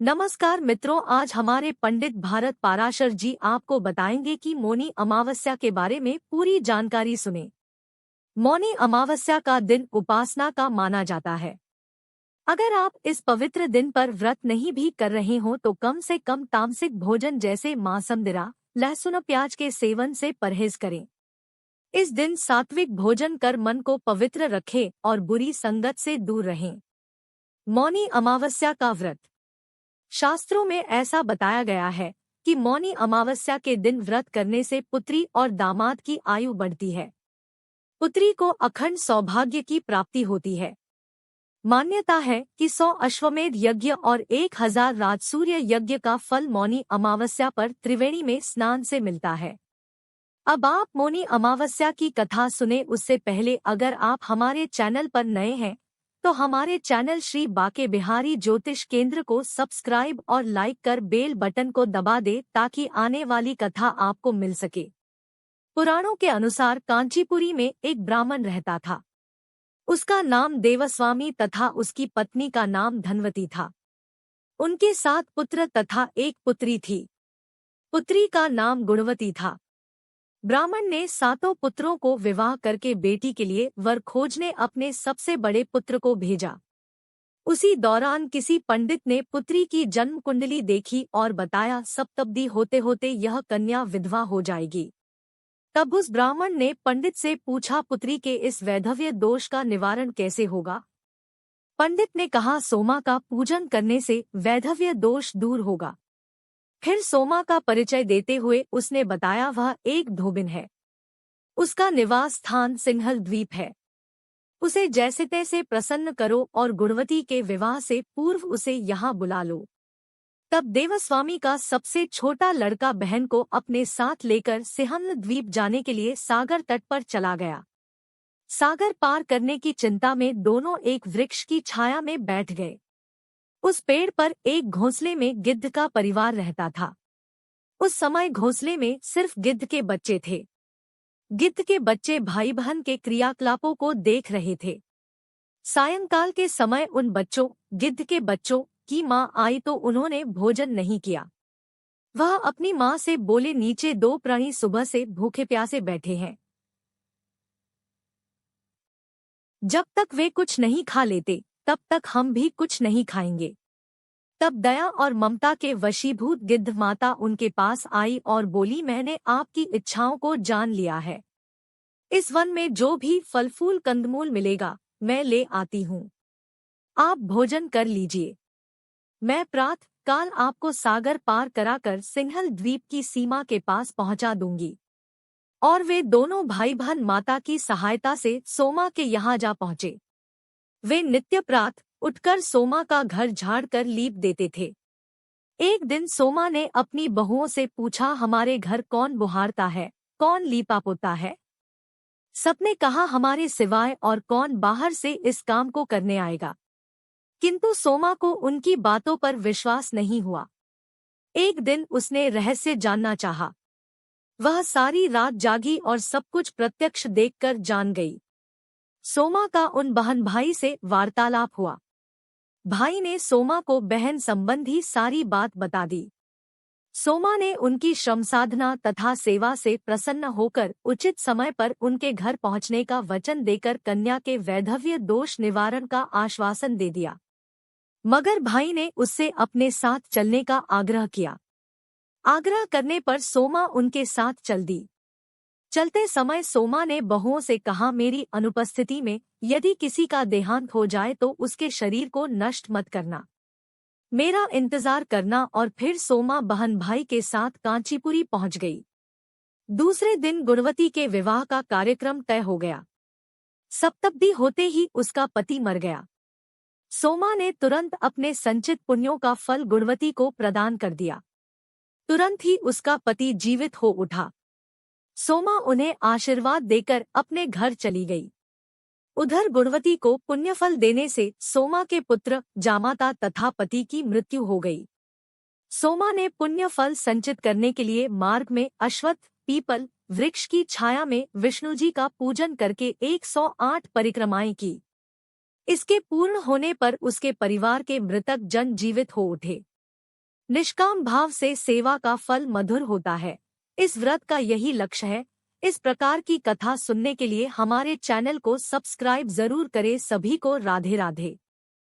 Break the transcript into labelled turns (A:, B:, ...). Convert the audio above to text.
A: नमस्कार मित्रों, आज हमारे पंडित भारत पाराशर जी आपको बताएंगे कि मौनी अमावस्या के बारे में पूरी जानकारी सुने। मौनी अमावस्या का दिन उपासना का माना जाता है। अगर आप इस पवित्र दिन पर व्रत नहीं भी कर रहे हो तो कम से कम तामसिक भोजन जैसे मांसमदिरा, लहसुन प्याज के सेवन से परहेज करें। इस दिन सात्विक भोजन कर मन को पवित्र रखें और बुरी संगत से दूर रहें। मौनी अमावस्या का व्रत। शास्त्रों में ऐसा बताया गया है कि मौनी अमावस्या के दिन व्रत करने से पुत्री और दामाद की आयु बढ़ती है। पुत्री को अखंड सौभाग्य की प्राप्ति होती है। मान्यता है कि 100 अश्वमेध यज्ञ और 1000 राजसूर्य यज्ञ का फल मौनी अमावस्या पर त्रिवेणी में स्नान से मिलता है। अब आप मौनी अमावस्या की कथा सुने उससे पहले अगर आप हमारे चैनल पर नए हैं तो हमारे चैनल श्री बाके बिहारी ज्योतिष केंद्र को सब्सक्राइब और लाइक कर बेल बटन को दबा दे ताकि आने वाली कथा आपको मिल सके। पुराणों के अनुसार कांचीपुरी में एक ब्राह्मण रहता था। उसका नाम देवस्वामी तथा उसकी पत्नी का नाम धनवती था। उनके 7 पुत्र तथा एक पुत्री थी। पुत्री का नाम गुणवती था। ब्राह्मण ने 7 पुत्रों को विवाह करके बेटी के लिए वर खोजने अपने सबसे बड़े पुत्र को भेजा। उसी दौरान किसी पंडित ने पुत्री की जन्म कुंडली देखी और बताया सप्तब्दी होते होते यह कन्या विधवा हो जाएगी। तब उस ब्राह्मण ने पंडित से पूछा पुत्री के इस वैधव्य दोष का निवारण कैसे होगा। पंडित ने कहा सोमा का पूजन करने से वैधव्य दोष दूर होगा। फिर सोमा का परिचय देते हुए उसने बताया वह एक धोबिन है। उसका निवास स्थान सिंहल द्वीप है। उसे जैसे तैसे प्रसन्न करो और गुणवती के विवाह से पूर्व उसे यहाँ बुला लो। तब देवस्वामी का सबसे छोटा लड़का बहन को अपने साथ लेकर सिंहल द्वीप जाने के लिए सागर तट पर चला गया। सागर पार करने की चिंता में दोनों एक वृक्ष की छाया में बैठ गए। उस पेड़ पर एक घोंसले में गिद्ध का परिवार रहता था। उस समय घोंसले में सिर्फ गिद्ध के बच्चे थे। गिद्ध के बच्चे भाई बहन के क्रियाकलापों को देख रहे थे। सायंकाल के समय उन बच्चों गिद्ध के बच्चों की माँ आई तो उन्होंने भोजन नहीं किया। वह अपनी माँ से बोले नीचे 2 प्राणी सुबह से भूखे प्यासे बैठे हैं। जब तक वे कुछ नहीं खा लेते तब तक हम भी कुछ नहीं खाएंगे। तब दया और ममता के वशीभूत गिद्ध माता उनके पास आई और बोली मैंने आपकी इच्छाओं को जान लिया है। इस वन में जो भी फल फूल कंदमूल मिलेगा मैं ले आती हूँ। आप भोजन कर लीजिए। मैं प्रातः काल आपको सागर पार कराकर सिंहल द्वीप की सीमा के पास पहुँचा दूंगी। और वे दोनों भाई बहन माता की सहायता से सोमा के यहाँ जा पहुँचे। वे नित्य प्रातः उठकर सोमा का घर झाड़ कर लीप देते थे। एक दिन सोमा ने अपनी बहुओं से पूछा हमारे घर कौन बुहारता है, कौन लीपा पोता है। सबने कहा हमारे सिवाय और कौन बाहर से इस काम को करने आएगा। किंतु सोमा को उनकी बातों पर विश्वास नहीं हुआ। एक दिन उसने रहस्य जानना चाहा। वह सारी रात जागी और सब कुछ प्रत्यक्ष देखकर जान गई। सोमा का उन बहन भाई से वार्तालाप हुआ। भाई ने सोमा को बहन संबंधी सारी बात बता दी। सोमा ने उनकी श्रम साधना तथा सेवा से प्रसन्न होकर उचित समय पर उनके घर पहुंचने का वचन देकर कन्या के वैधव्य दोष निवारण का आश्वासन दे दिया। मगर भाई ने उससे अपने साथ चलने का आग्रह किया। आग्रह करने पर सोमा उनके साथ चल दी। चलते समय सोमा ने बहुओं से कहा मेरी अनुपस्थिति में यदि किसी का देहांत हो जाए तो उसके शरीर को नष्ट मत करना, मेरा इंतजार करना। और फिर सोमा बहन भाई के साथ कांचीपुरी पहुंच गई। दूसरे दिन गुणवती के विवाह का कार्यक्रम तय हो गया। सप्तब्दी होते ही उसका पति मर गया। सोमा ने तुरंत अपने संचित पुण्यों का फल गुणवती को प्रदान कर दिया। तुरंत ही उसका पति जीवित हो उठा। सोमा उन्हें आशीर्वाद देकर अपने घर चली गई। उधर गुणवती को पुण्यफल देने से सोमा के पुत्र जामाता तथा पति की मृत्यु हो गई। सोमा ने पुण्यफल संचित करने के लिए मार्ग में अश्वत्थ पीपल वृक्ष की छाया में विष्णुजी का पूजन करके 108 परिक्रमाएं की। इसके पूर्ण होने पर उसके परिवार के मृतक जन जीवित हो उठे। निष्काम भाव से सेवा का फल मधुर होता है। इस व्रत का यही लक्ष्य है। इस प्रकार की कथा सुनने के लिए हमारे चैनल को सब्सक्राइब जरूर करें। सभी को राधे राधे।